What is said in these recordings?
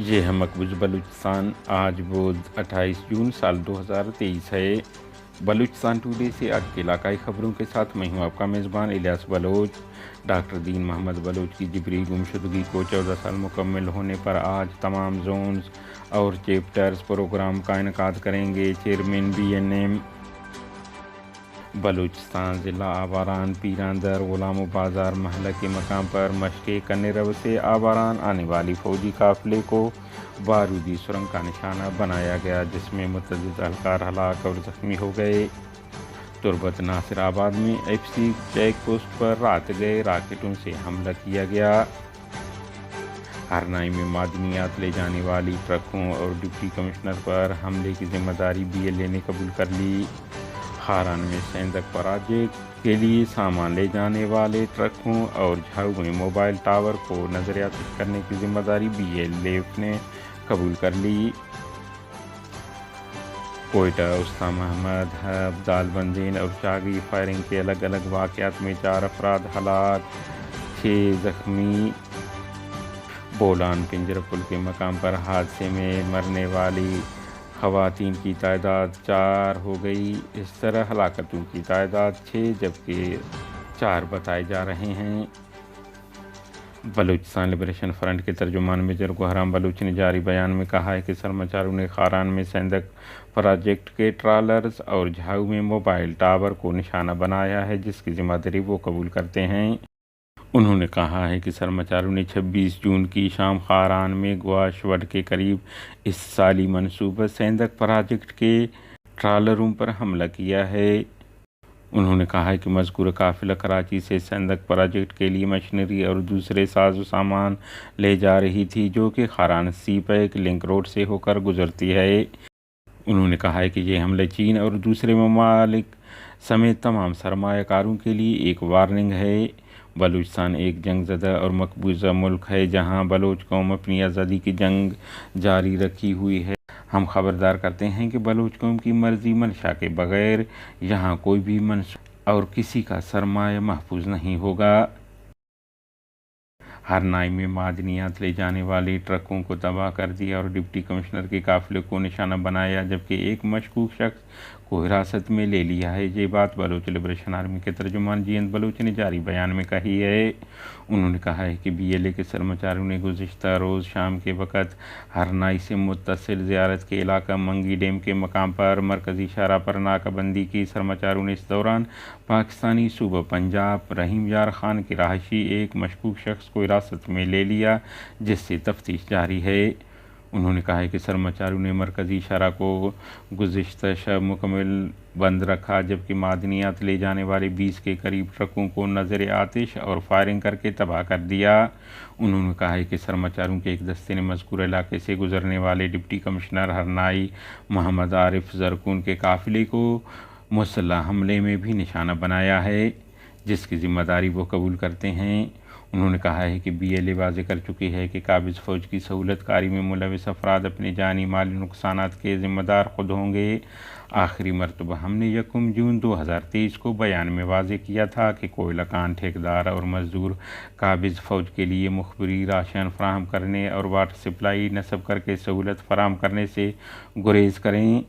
یہ ہے مقبوض بلوچستان۔ آج بدھ 28 جون سال 2023 ہے۔ بلوچستان ٹوڈے سے آج کے علاقائی خبروں کے ساتھ میں ہوں آپ کا میزبان الیاس بلوچ۔ ڈاکٹر دین محمد بلوچ کی جبری گمشدگی کو 14 سال مکمل ہونے پر آج تمام زونز اور چیپٹرز پروگرام کا انعقاد کریں گے۔ چیئرمین BNM بلوچستان ضلع آباران پیراندر غلام بازار محلہ کے مقام پر مشقِ کنرو سے آباران آنے والی فوجی قافلے کو بارودی سرنگ کا نشانہ بنایا گیا، جس میں متعدد اہلکار ہلاک اور زخمی ہو گئے۔ تربت ناصر آباد میں FC چیک پوسٹ پر رات گئے راکٹوں سے حملہ کیا گیا۔ ہرنائی میں معدنیات لے جانے والی ٹرکوں اور ڈپٹی کمشنر پر حملے کی ذمہ داری BLA نے قبول کر لی۔ خاران میں سیندک پراجیکٹ کے لیے سامان لے جانے والے ٹرکوں اور جھاؤ میں موبائل ٹاور کو نظریات کرنے کی ذمہ داری BLF نے قبول کر لی۔ کوئٹہ استا محمد ابدال بندین اور چاگی فائرنگ کے الگ الگ واقعات میں 4 افراد ہلاک، 6 زخمی۔ بولان پنجر پل کے مقام پر حادثے میں مرنے والی خواتین کی تعداد 4 ہو گئی۔ اس طرح ہلاکتوں کی تعداد 6 جبکہ 4 بتائے جا رہے ہیں۔ بلوچستان لبریشن فرنٹ کے ترجمان میجر گوہرام بلوچ نے جاری بیان میں کہا ہے کہ سرماچاروں نے خاران میں سیندک پراجیکٹ کے ٹرالرز اور جھاؤ میں موبائل ٹاور کو نشانہ بنایا ہے، جس کی ذمہ داری وہ قبول کرتے ہیں۔ انہوں نے کہا ہے کہ سرماچاروں نے 26 جون کی شام خاران میں گواش وڈ کے قریب اس سالی منصوبہ سیندک پراجیکٹ کے ٹرالروں پر حملہ کیا ہے۔ انہوں نے کہا کہ مذکورہ قافلہ کراچی سے سیندک پراجیکٹ کے لیے مشینری اور دوسرے ساز و سامان لے جا رہی تھی، جو کہ خاران سی پیک لنک روڈ سے ہو کر گزرتی ہے۔ انہوں نے کہا کہ یہ حملہ چین اور دوسرے ممالک سمیت تمام سرمایہ کاروں کے لیے ایک وارننگ ہے۔ بلوچستان ایک جنگ زدہ اور مقبوضہ ملک ہے، جہاں بلوچ قوم اپنی آزادی کی جنگ جاری رکھی ہوئی ہے۔ ہم خبردار کرتے ہیں کہ بلوچ قوم کی مرضی منشا کے بغیر یہاں کوئی بھی منصوبہ اور کسی کا سرمایہ محفوظ نہیں ہوگا۔ ہرنائی میں معدنیات لے جانے والی ٹرکوں کو تباہ کر دیا اور ڈپٹی کمشنر کے قافلے کو نشانہ بنایا، جبکہ ایک مشکوک شخص کو حراست میں لے لیا ہے۔ یہ بات بلوچ لبریشن آرمی کے ترجمان GN بلوچ نے جاری بیان میں کہی ہے۔ انہوں نے کہا ہے کہ BLA کے سرماچاروں نے گزشتہ روز شام کے وقت ہرنائی سے متصل زیارت کے علاقہ منگی ڈیم کے مقام پر مرکزی شاہراہ پر ناکہ بندی کی۔ سرماچاروں نے اس دوران پاکستانی صوبہ پنجاب رحیم یار خان کے رہائشی ایک مشکوک شخص کو حراست میں لے لیا، جس سے تفتیش جاری ہے۔ انہوں نے کہا کہ سرماچاروں نے مرکزی شاہراہ کو گزشتہ شب مکمل بند رکھا، جبکہ معدنیات لے جانے والے 20 کے قریب ٹرکوں کو نظر آتش اور فائرنگ کر کے تباہ کر دیا۔ انہوں نے کہا کہ سرماچاروں کے ایک دستے نے مذکورہ علاقے سے گزرنے والے ڈپٹی کمشنر ہرنائی محمد عارف زرکون کے قافلے کو مسلح حملے میں بھی نشانہ بنایا ہے، جس کی ذمہ داری وہ قبول کرتے ہیں۔ انہوں نے کہا ہے کہ BLA واضح کر چکی ہے کہ قابض فوج کی سہولت کاری میں ملوث افراد اپنے جانی مالی نقصانات کے ذمہ دار خود ہوں گے۔ آخری مرتبہ ہم نے 1 جون 2023 کو بیان میں واضح کیا تھا کہ کوئلہ کان ٹھیکیدار اور مزدور قابض فوج کے لیے مخبری راشن فراہم کرنے اور واٹر سپلائی نصب کر کے سہولت فراہم کرنے سے گریز کریں۔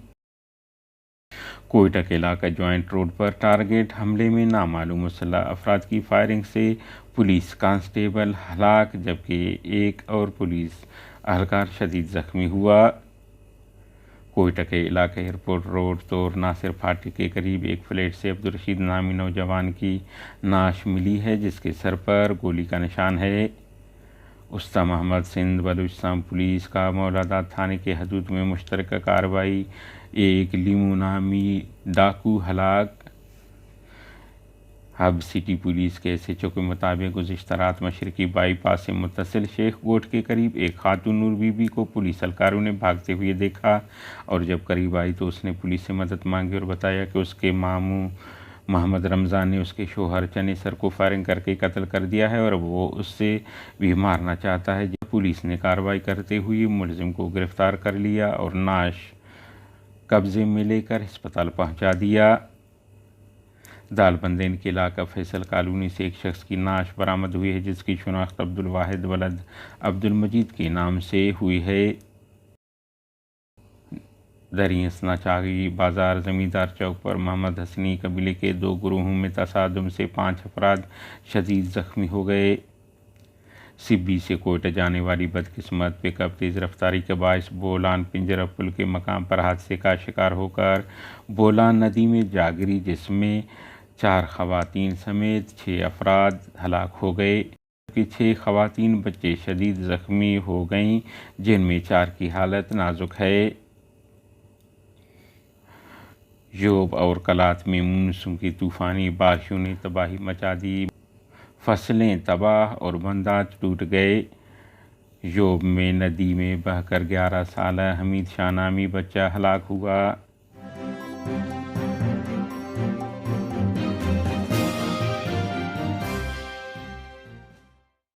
کوئٹہ کے علاقہ جوائنٹ روڈ پر ٹارگیٹ حملے میں نامعلوم مسلح افراد کی فائرنگ سے پولیس کانسٹیبل ہلاک، جبکہ ایک اور پولیس اہلکار شدید زخمی ہوا۔ کوئٹہ کے علاقہ ایئرپورٹ روڈ تور ناصر پھاٹک کے قریب ایک فلیٹ سے عبدالرشید نامی نوجوان کی نعش ملی ہے، جس کے سر پر گولی کا نشان ہے۔ استا محمد سندھ بلوچستان پولیس کا مولادات تھانے کے حدود میں مشترکہ کارروائی، ایک لیمو نامی ڈاکو ہلاک۔ ہب سٹی پولیس کے SHO کے مطابق گزشتہ رات مشرقی بائی پاس سے متصل شیخ گوٹ کے قریب ایک خاتون نور بی بی کو پولیس اہلکاروں نے بھاگتے ہوئے دیکھا، اور جب قریب آئی تو اس نے پولیس سے مدد مانگی اور بتایا کہ اس کے ماموں محمد رمضان نے اس کے شوہر چنے سر کو فائرنگ کر کے قتل کر دیا ہے اور وہ اس سے بھی مارنا چاہتا ہے۔ جب پولیس نے کارروائی کرتے ہوئے ملزم کو گرفتار کر لیا اور نعش قبضے میں لے کر ہسپتال پہنچا دیا۔ دال بندین کے علاقہ فیصل کالونی سے ایک شخص کی نعش برآمد ہوئی ہے جس کی شناخت عبدالواحد ولد عبدالمجید کے نام سے ہوئی ہے۔ دریس ناچاگی بازار زمیندار چوک پر محمد حسنی قبیلے کے 2 گروہوں میں تصادم سے 5 افراد شدید زخمی ہو گئے۔ سبی سے کوئٹہ جانے والی بدقسمت پک اپ تیز رفتاری کے باعث بولان پنجرہ پل کے مقام پر حادثے کا شکار ہو کر بولان ندی میں جا گری، جس میں 4 خواتین سمیت 6 افراد ہلاک ہو گئے جبکہ 6 خواتین بچے شدید زخمی ہو گئیں، جن میں 4 کی حالت نازک ہے۔ یوب اور کلات میں مونسون کی طوفانی بارشوں نے تباہی مچا دی، فصلیں تباہ اور بنداج ٹوٹ گئے۔ یوب میں ندی میں بہہ کر 11 سالہ حمید شاہ نامی بچہ ہلاک ہوا۔